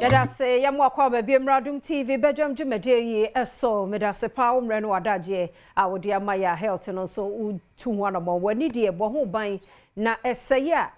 Yada say yamwa kwa baby Adom TV Badwam Jumede eso medase pa umre no adaje awodi amaya health no so utu wana mo wani de bo ho ban na esaya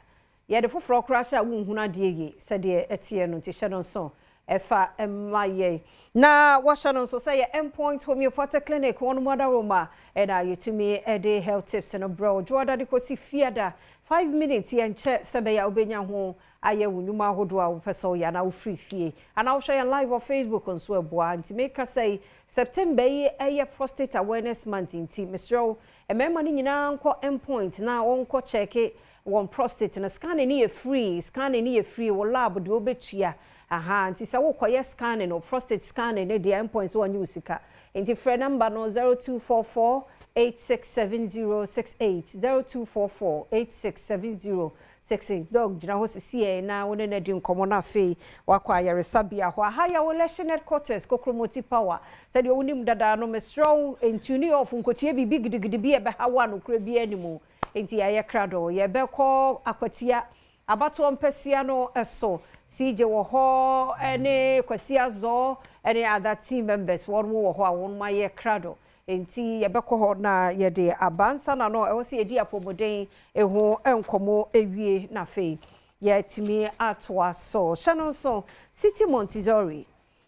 ye de foforo krasha wunhuna de ye sede etie no ti hye no so efa emaye na washa no so say endpoint homeopathic clinic one mother roma na yetumi ede health tips no bro joda de kosi fiada 5 minutes yen che sebe ya obenya ho aye wunyuma hodo a wopeso ya na wo free fie ana wo share live on Facebook on so eboa nti make say September ye prostate awareness month nti Mr. Emema ni nyina nko endpoint na wonko check one prostate na scan ni e free wo lab de obetua aha nti se wo koye scan no prostate scan ne de endpoint so onyu sika nti free number no 0244 867068 0244 867068 dog jina ho sisi na wona na di nkomo na fe wakwa yaresabia ho aha ya wo election headquarters kokromoti power said you wonim dada no me strong entuni of nkotie bibi gidigidi bi ebe hawa no kura bi animu enti ya krado ye be ko akwatia abato mpesua no eso CJ wo ho ene kwasia zo ene other team members won wo ho a won ma ye krado enti yebekọ ho na yede abansa na no ewo se yedi apomoden eho enkomo ewie na fe yetimi atwa so shanon so City Montessori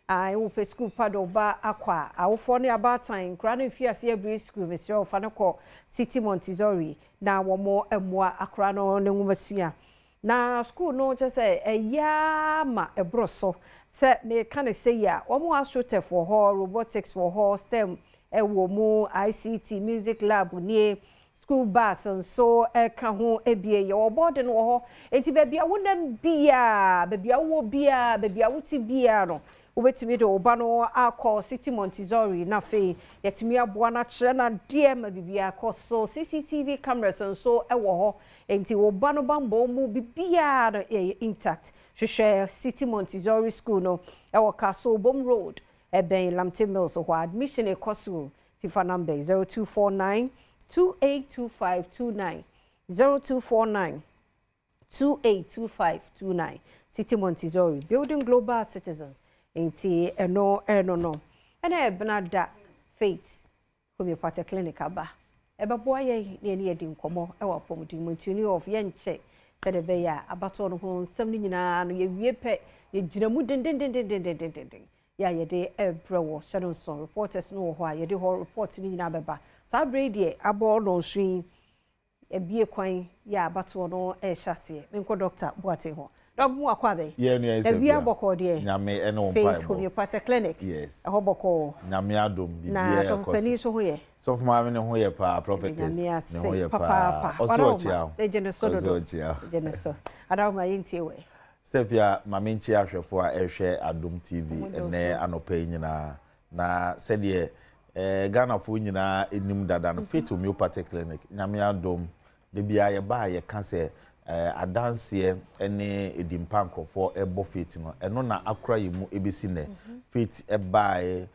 ai wo pe school pado ba akwa awofo ne abatan kra na fiase every school Mr. Ofaneko City Montessori na wo mo emua akra no ne nwumasua na school no just say eya ma ebroso se me kan say ya wo mo astroturf for ho robotics for ho STEM ewo mu ICT music lab ni school bus so ka ho ebie ye oboard no ho enti ba bia wonam bia ba bia wo bia ba bia wuti bia no obetimi de oba no akọ City Montessori na fe yetimi aboa na kire na de ma bibia akọ so CCTV cameras so ewo ho enti oba no bambo mu bibia no intact hwehwe City Montessori school no ewo Castle Bom Road Eben Lamte Mills so admission e kosu tifa number 0249 282529 0249 282529 City Montessori building global citizens enti no ena ebenada faith homeopathic clinic aba ebebo aye ne yedi nkomo ewa pomodi montuni of yenche said be ya abato no ho nsam ni nyina no ye wie pe ye ginamu den ya yede ebrewo Shadonson reporters no ho a yede ho report ni nyina beba sa brede abo no nsun ebie kwan ya abato no hyase menko doctor boate ho dog mu akwa be ye no yes ebie aboko de nyame eno Faith Homeopathic Clinic yes ehoboko nyame adom bibie na so pani so ho ye so for me ho ye pa prophetess ne ho ye pa oso chia ejeneso do ejeneso adaw ma yintie we Stefia mamenchi ahwefo a ehwe Adom TV ene anopai nyina na sede Ghana fo nyina enim dada no Faith Homeopathic Clinic nyame adom de bia ye ba ye ka se adanse ene edimpa nkrofo ebo Faith no eno na akura yimu ebesi ne Faith ebae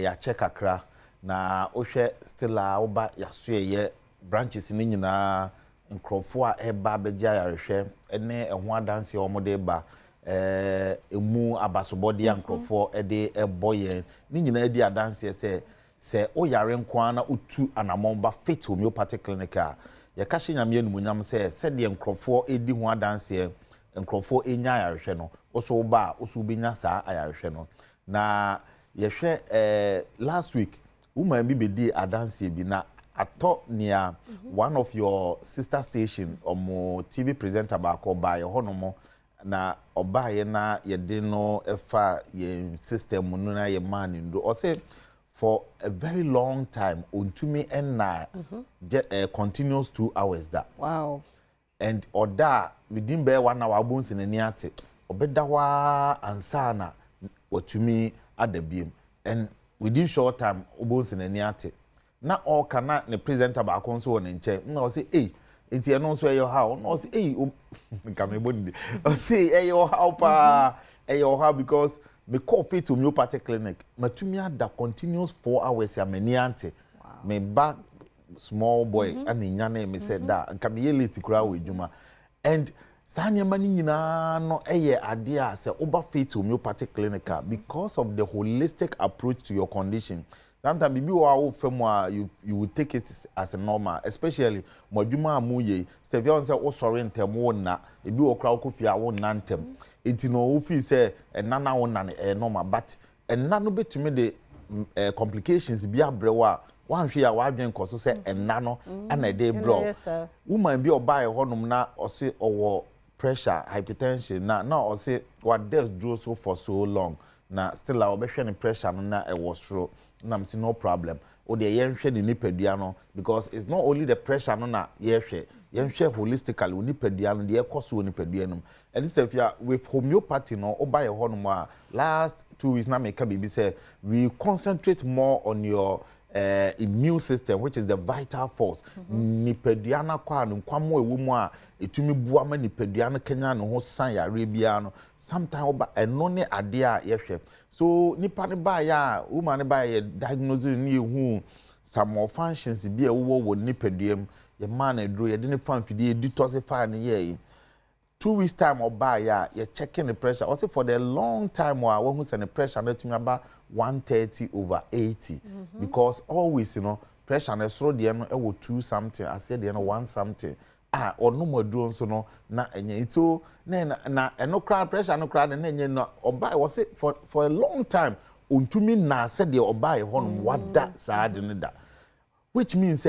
ya check akra na ohwe still a oba yasoe ye branches ni nyina nkrofo a eba begya yarehwe ene eho adanse omode ba emu abasobode nkrofo ede eboye ni nyina edi adanse se o yare nkwa na utu anamomba Faith Homeopathic Clinic a ye ka hye nyame enumunyam se de nkrofo edi ho adanse nkrofo enya yarehwe no oso ba oso benya saa ayarehwe no na ye hwe last week woman bi bedi adanse bi na ato near one of your sister station omo TV presenter ba ko ba ye honomo na oba ye na ye de no efa ye system no na ye man ndo o say for a very long time ontumi enna continuous 2 hours that wow and oda within be 1 hour abunsi na ni ate obeda wa ansana watumi adabiem and within short time obunsi na ni ate na all kana ne presenter ba akon so won nche na o say enti eno so eyo how na o say nkamebo ndi o say eyo how pa eyo how because me call Faith Homeopathic Clinic matumi ada continuous 4 hours ya mani ante me ba small boy aninya na me said that nka me late kura we djuma and Sanya mani nyina no eye ade a se oba Faith Homeopathic Clinic because of the holistic approach to your condition. Sometimes bibi wa fam you will take it as a normal, especially modwuma amuye. Stevia say o sorry ntem wo na ebi wo kra ko fia wo na ntem. Enti no wo fi say enana wo na normal, but enna no betumi de complications bi abrewa wan hwe ya wadwen koso say enna no ana dey bro. Woman bi oba e honum na o say owo pressure, hypertension, now or say what does do so for so long. Now still our obession pressure na it was true. Now see no problem. Or the yenhwe ni nipediano because it's not only the pressure na yenhwe holistically we nipediano the cause we nipedianum. And this if you with homeopathy no oba ye honum last 2 weeks na make baby say we concentrate more on your immune system, which is the vital force. Nipediana kwa nkwamo ewumu a etumi bua ma nipediana Kenya no ho san ya rebiano sometimes oba eno ne ade a yehwe so nipa ne ba ya woman ne ba ya diagnose ni ehu some malfunctions bi a wo nipediam ye man edro ye de ne fanfidi detoxify ne ye 2 weeks time oba ya ye checking the pressure also for the long time wa who send the pressure na tumi aba 130/80 because always you know pressure na so de no e wo 2 something I said de no 1 something onu moduro nso no na enye ito na eno cry pressure no cry na enye no oba was it for a long time ontumi na said de oba e honum wada saade ne da which means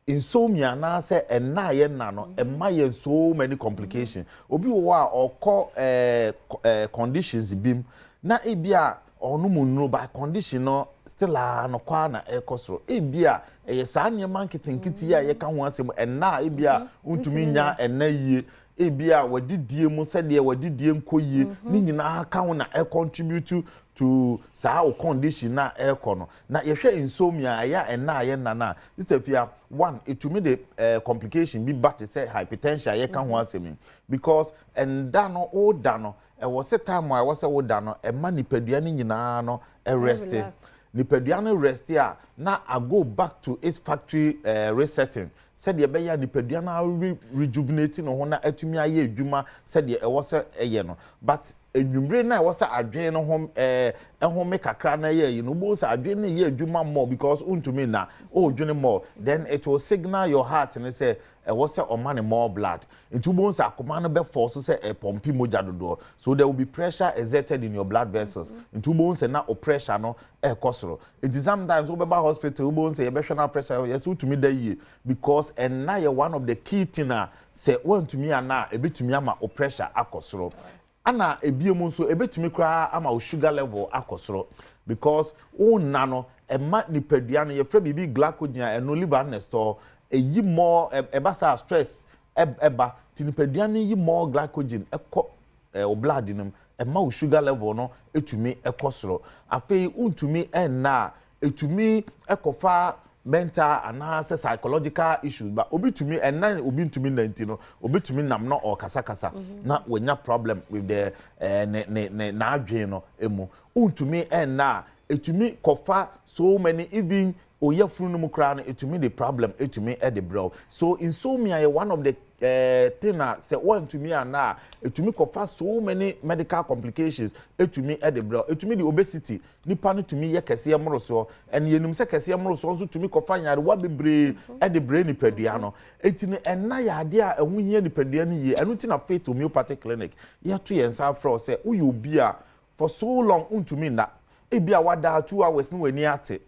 insomnia na say enna ye na no emma ye so many complications obi wo a okọ conditions bim na ebia onu munno by condition no still no kwa na ekosoro ebia eye saa nyema nkitinkiti ya ye ka ho asem enna ebia untumi nya enna yie ebia wadidie mu sede wadidie nkoyie ni nyina ka ho na e contribute to saa o condition na ekono na yehwe insomnia ya enna ye na this afia one etumi the complication bi but say hypertension ye ka ho asem because enda no o da no e was a time I was a wodano e ma nipadua ni nyina no e rest nipadua no rest ya na I go back to its factory resetting said ye be ya nipadua na rejuvenating no ho na atumi aye adwuma said ye e was eye no but enwumre na e was adwen no ho ho me kakra na ye you know bo sa adwen na ye adwuma more because untumi na o dwene more then it will signal your heart and say e was say o man more blood into bones akoma no be force say e pompi moja dodo so there will be pressure exerted in your blood vessels into bones na o pressure no e kosoro it is sometimes we be hospital bones say e be hwe pressure yes utumi da yi because and na ye one of the key thing say want to me ana e betumi ama o pressure akosoro ana ebiemu nso e betumi kra ama o sugar level akosoro because o nano e ma nipadua no ye fra bibi glycogen eno liver na store eyi more ebasa stress eba tinipadua no yi more glycogen ekọ o blood nim e ma o sugar level no etumi ekosoro afei untumi enna etumi ekofa mental and psychological issues but obi to me and then obi to me 19 no obi to me nam no or kasa na wenya problem with the na adwen no emu to me and na etumi kofa so many even oyefunu no kra no etumi the problem etumi e the bro so insomnia one of the thing say one to me and na etumi kofa so many medical complications etumi e the bro etumi the obesity nipa no to me ye kese emro so and yenum se kese emro so to me kofa nyare wa bebre e the brain nipadua no etini enna ya ade a ehu hia nipadua no ye enu ti na Faith Homeopathic Clinic ye to yensa fro say uyi obi a for so long untumi na ebia wada 2 hours no wani ate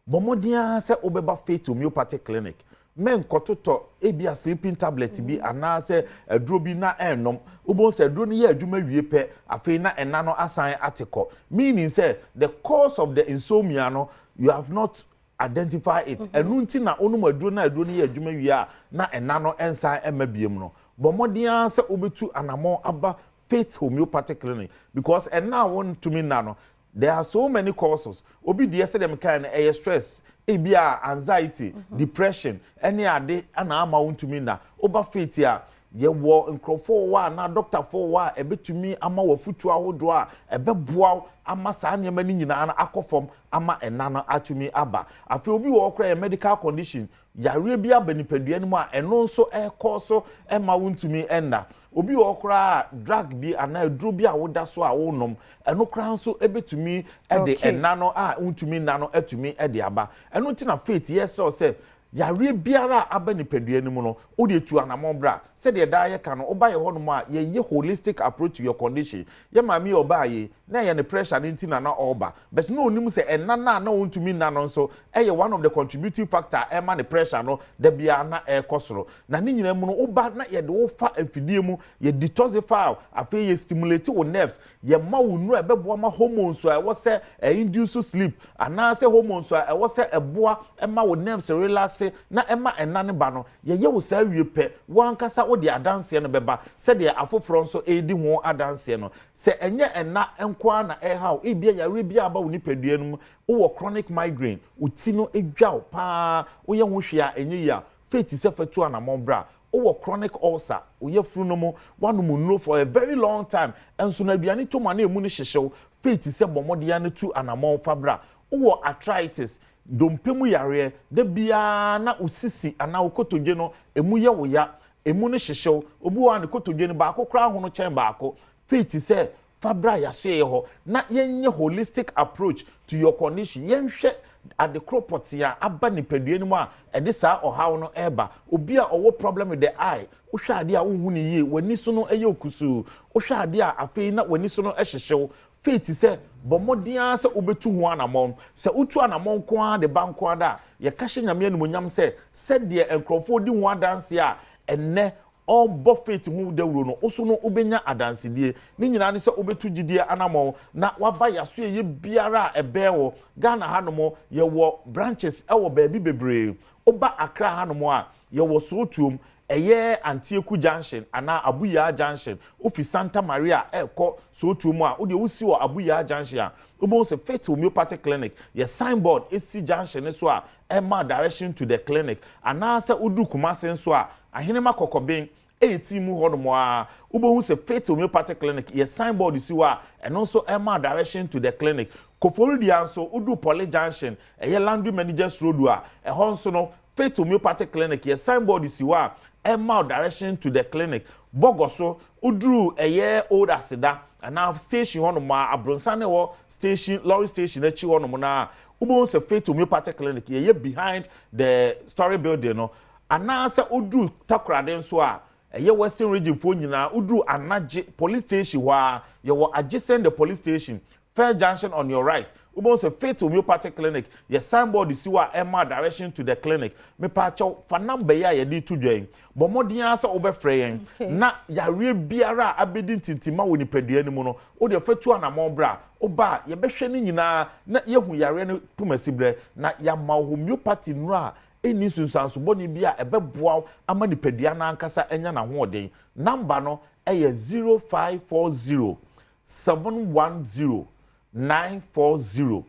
bomodia se obeba Faith Homeopathic Clinic men kototo ebia sleeping tablet bi ana se aduro bi na enom ubon se aduro ni ye adwuma wie pe afei na ena no asan ateko meaning say the cause of the insomnia no you have not identify it enu nti na onum aduro na aduro ni ye adwuma wie a na ena no ensan emabiem no bomodia se obetu anamo aba Faith Homeopathic Clinic because ena won to me na no there are so many causes obi dey say dem kind of stress ebia anxiety depression any ade ana ama wontumi na oba Faith ya ye wo nkrofo wa na doctor fo wa ebetumi ama wafutu ahodo a ebeboa ama saa nneema ni nyina na akofom ama enana atumi aba afi obi wo okra medical condition yare bi abanipadua ni mu a eno nso ekoso ema wontumi enna obi wo okra drug bi ana eduro bi a woda so a wonom eno kra nso ebetumi ede enano a wontumi nano atumi ede aba eno nti na faith yes say yare biara abanipadua ni mu no odi tu anamon bra se de da ye ka no oba ye hono mu a ye holistic approach to your condition ye mami oba ye na ye ne pressure nti na oba but no onim se enana na wontumi na no so eye one of the contributing factor e ma ne pressure no da bia na e kosoro na ni nyina mu no oba na ye de wo fa afidie mu ye detoxify afi ye stimulate wo nerves ye ma wo nu ebebo ma hormones so e wo se induce sleep ana se hormones so e wo se eboa e ma wo nerves relax na ema enane ba no ye wo sa wie pe wankasa wo de adanse no beba se de afoforo nso edi ho adanse no se enye ena enkoa na ehaw ebia yare bia aba wo nipadua no wo chronic migraine uti no edwaw pa wo ye ho hwea enye ya faith se fatu anamon bra wo chronic ulcer wo ye furu no mo wanu mu no for a very long time enso na aduane to ma na emu ni hyehyew faith se bomode ya no tu anamon fabra wo arthritis dompemu yare de bia na usisi ana ukotodwe no emu ye wo ya emu ne hyehyew obi wa ne kotodwe no ba akokra ho no chen ba ako faith se fabra yaso ye ho na yenye holistic approach to your condition yenhwe at the cropot ya aba nipadua ni mu a ede saa ohaw no eba obi a owo problem with the eye wo hwa ade a wo hu ne yie wani so no eye okusu wo hwa ade a afei na wani so no hyehyew faith se bomodia se obetu ho anamon se utu anamon kwa de banko ada ye kahye nyame anumonyam se de enkrofo di ho adanse a enne obo faith hu dawuro no oso no obenya adansedie ni nyina ne se obetu gidie anamon na waba yaso ye biara ebewo Ghana hanomo ye wo branches ewo baabi bebre oba Accra hanomo a ye wo so tuom eye Antieku Junction ana Abuya Junction ofi Santa Maria eko so tumu a ode wusi wo Abuya Junction a obo se Faith Homeopathic Clinic ye signboard esi junction so a ema direction to the clinic ana se udu Kumase so a ahenema kokobin 18 mu hodomo a obo se Faith Homeopathic Clinic ye signboard si wo a eno so ema direction to the clinic Koforudi anso udu Poly Junction eye Landry Managers Road a ehon so no Faith Homeopathic Clinic ye signboard si wo a ema direction to the clinic Bogoso udru eye old asida ana station hono ma abronsane wo station lorry station echi hono mo na ubo se Faith Homeopathic Clinic ye behind the story building no ana se udru takrade nso a eye western region fo nyina udru anaje police station wa ye wo adjacent the police station Fair Junction on your right. Ubo se Faith Homeopathic Clinic. Ye signboard siwa ema direction to the clinic. Me pa cho fa number ya ye di to dwen. Bomodi ansa obefre yen. Na yare biara abedi tintima woni padua ni mu no. O de fatu anamon bra. Oba ye behwe ni nyina na ye hu yare no pumasibre na ya ma homeopathy nura eni sunsanso boni bia ebeboa ama ni padua na ankasa enya na ho oden. Number no eye 0540 710 940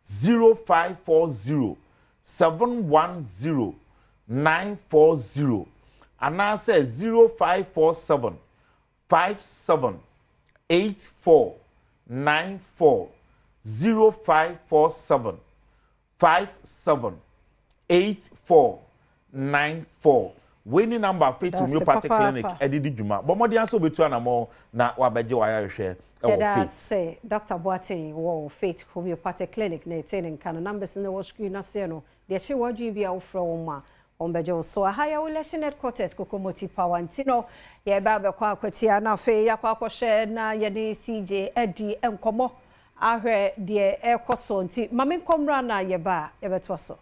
0540 710 940 and I say 0547 57 84 94 0547 57 84 94 Winning number Faith Homeopathic Clinic edidi djuma bomodi anso betu anamo na wabeje wayahwe say Dr. Boateng wo Faith Homeopathic Clinic na etenin kan numbers na wo screen ase no de che wadwin bia wo frɛ wo ma ombeje so haya wo election headquarters kokomoti power ntino ye ba be kwa akwatia na fe yakwa akwhwe na ye de CJ edi enkomo ahwe de ekoso nti mame komra na ye ba ye beto so